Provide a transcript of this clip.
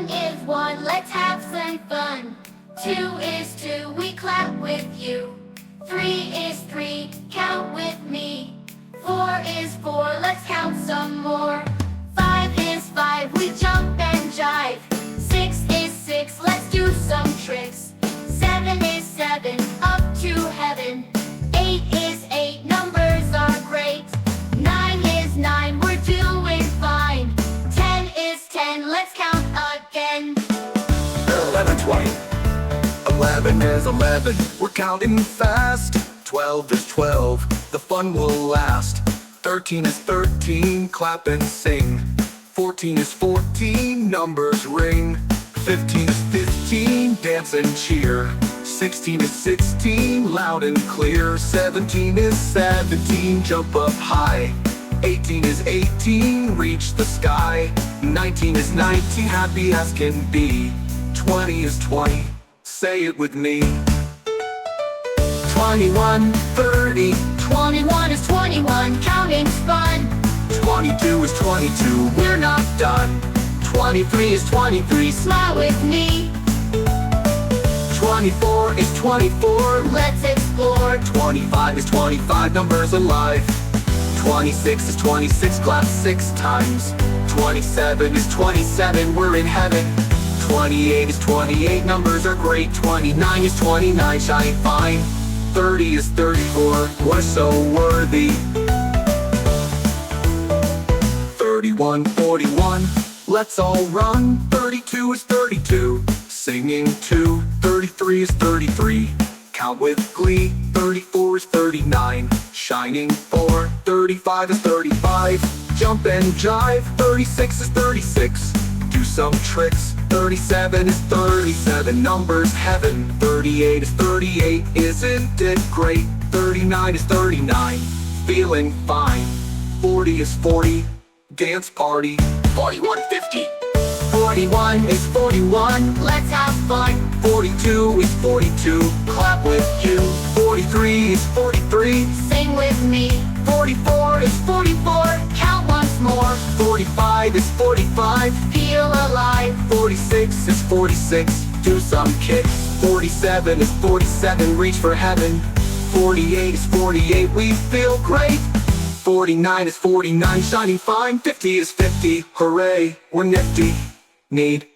One is one, let's have some fun. Two is two, we clap with you. Three is three, count with me. Four is four, let's count some more. Five is five, we jump and jive. Six is six, let's do some tricks. Seven is seven, up to heaven. Eight is eight, numbers are great. Nine is nine, we're doing fine. 10 is 10, let's count again. 11, 20. 11 is 11, we're counting fast. 12 is 12, the fun will last. 13 is 13, clap and sing. 14 is 14, numbers ring. 15 is 15, dance and cheer. 16 is 16, loud and clear. 17 is 17, jump up high. 18 is 18, reach the sky. 19 is 19, happy as can be. 20 is 20, say it with me. 21, 30. 21 is 21, counting's fun. 22 is 22, we're not done. 23 is 23, smile with me. 24 is 24, Let's explore. 25 is 25, numbers alive. 26 is 26, clap 6 times. 27 is 27, we're in heaven. 28 is 28, numbers are great. 29 is 29, shine fine. 30 is 34, we're so worthy. 31, 41, let's all run. 32 is 32, singing too. 33 is 33, count with glee. 34 is 39, shining 4. 35 is 35, jump and jive. 36 is 36, do some tricks. 37 is 37, numbers heaven. 38 is 38, isn't it great? 39 is 39, feeling fine. 40 is 40, dance party. 41, 50. 41 is 41, Let's have fun. 42 is 42, clap with you. 43 is 43, Sing with me. 44 is 44, Count once more. 45 is 45, Feel alive. 46 is 46, do some kicks. 47 is 47, reach for heaven. 48 is 48, we feel great. 49 is 49, shining fine. 50 is 50, hooray, we're nifty. Need